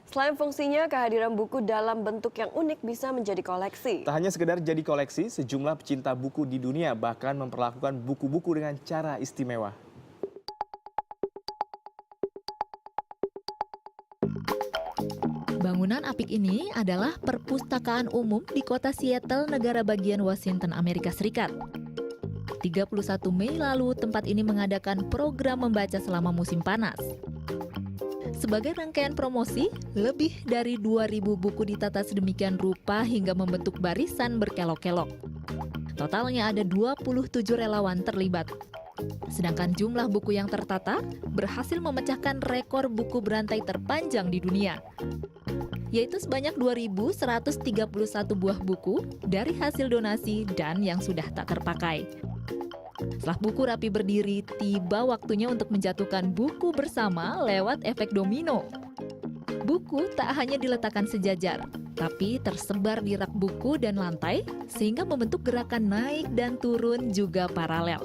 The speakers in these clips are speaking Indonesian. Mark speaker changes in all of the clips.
Speaker 1: Selain fungsinya, kehadiran buku dalam bentuk yang unik bisa menjadi koleksi.
Speaker 2: Tak hanya sekedar jadi koleksi, sejumlah pecinta buku di dunia bahkan memperlakukan buku-buku dengan cara istimewa.
Speaker 3: Bangunan apik ini adalah perpustakaan umum di kota Seattle, negara bagian Washington, Amerika Serikat. 31 Mei lalu, tempat ini mengadakan program membaca selama musim panas. Sebagai rangkaian promosi, lebih dari 2.000 buku ditata sedemikian rupa hingga membentuk barisan berkelok-kelok. Totalnya ada 27 relawan terlibat. Sedangkan jumlah buku yang tertata berhasil memecahkan rekor buku berantai terpanjang di dunia, yaitu sebanyak 2.131 buah buku dari hasil donasi dan yang sudah tak terpakai. Setelah buku rapi berdiri, tiba waktunya untuk menjatuhkan buku bersama lewat efek domino. Buku tak hanya diletakkan sejajar, tapi tersebar di rak buku dan lantai, sehingga membentuk gerakan naik dan turun juga paralel.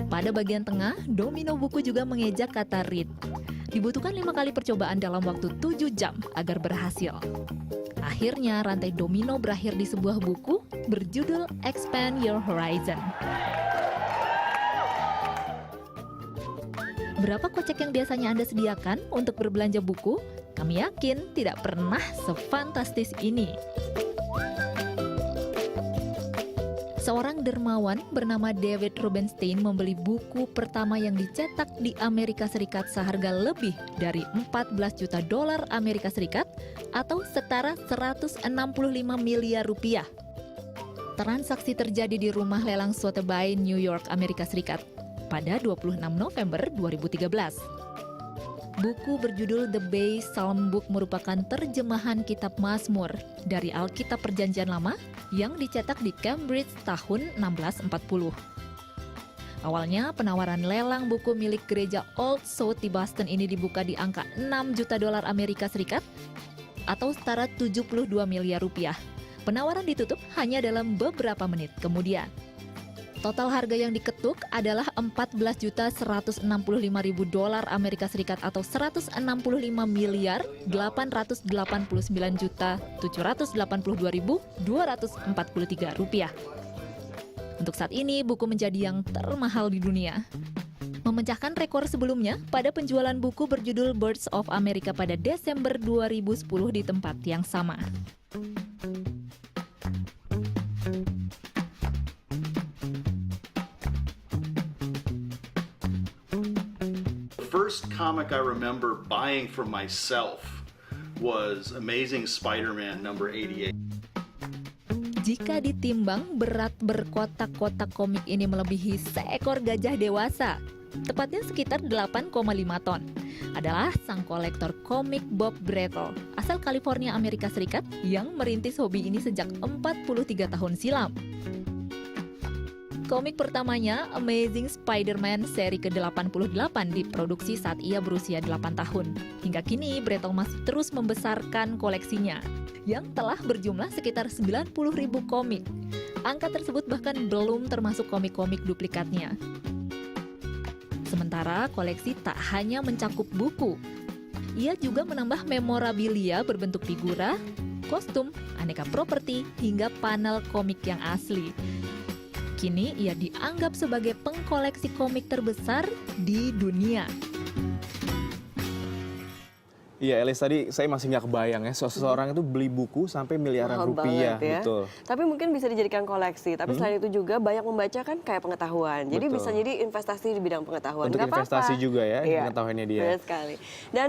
Speaker 3: Pada bagian tengah, domino buku juga mengejak kata read. Dibutuhkan 5 kali percobaan dalam waktu 7 jam agar berhasil. Akhirnya, rantai domino berakhir di sebuah buku berjudul Expand Your Horizon. Berapa kocek yang biasanya Anda sediakan untuk berbelanja buku? Kami yakin tidak pernah sefantastis ini. Seorang dermawan bernama David Rubenstein membeli buku pertama yang dicetak di Amerika Serikat seharga lebih dari 14 juta dolar Amerika Serikat atau setara 165 miliar rupiah. Transaksi terjadi di rumah lelang Sotheby's, New York, Amerika Serikat pada 26 November 2013. Buku berjudul The Bay Psalm Book merupakan terjemahan kitab Mazmur dari Alkitab Perjanjian Lama yang dicetak di Cambridge tahun 1640. Awalnya, penawaran lelang buku milik gereja Old South di Boston ini dibuka di angka 6 juta dolar Amerika Serikat atau setara 72 miliar rupiah. Penawaran ditutup hanya dalam beberapa menit kemudian. Total harga yang diketuk adalah 14.165.000 dolar Amerika Serikat atau 165 miliar 889.782.243 rupiah. Untuk saat ini, buku menjadi yang termahal di dunia. Memecahkan rekor sebelumnya pada penjualan buku berjudul Birds of America pada Desember 2010 di tempat yang sama.
Speaker 4: First comic I remember buying for myself was Amazing Spider-Man number 88.
Speaker 3: Jika ditimbang, berat berkotak-kotak komik ini melebihi seekor gajah dewasa, tepatnya sekitar 8,5 ton. Adalah sang kolektor komik Bob Brettel, asal California, Amerika Serikat, yang merintis hobi ini sejak 43 tahun silam. Komik pertamanya, Amazing Spider-Man seri ke-88 diproduksi saat ia berusia 8 tahun. Hingga kini, Brettel masih terus membesarkan koleksinya, yang telah berjumlah sekitar 90.000 komik. Angka tersebut bahkan belum termasuk komik-komik duplikatnya. Sementara koleksi tak hanya mencakup buku. Ia juga menambah memorabilia berbentuk figura, kostum, aneka properti, hingga panel komik yang asli. Kini ia dianggap sebagai pengkoleksi komik terbesar di dunia.
Speaker 2: Iya, Elis, tadi saya masih nggak kebayang ya, seseorang itu beli buku sampai miliaran
Speaker 1: Mahal
Speaker 2: rupiah.
Speaker 1: banget ya.
Speaker 2: Betul.
Speaker 1: Tapi mungkin bisa dijadikan koleksi. Tapi selain itu juga banyak membaca kan kayak pengetahuan. Jadi
Speaker 2: Betul.
Speaker 1: bisa jadi investasi di bidang pengetahuan.
Speaker 2: Untuk
Speaker 1: Nggak
Speaker 2: investasi
Speaker 1: apa-apa.
Speaker 2: juga ya,
Speaker 1: Iya,
Speaker 2: pengetahuannya dia.
Speaker 1: benar sekali. Dan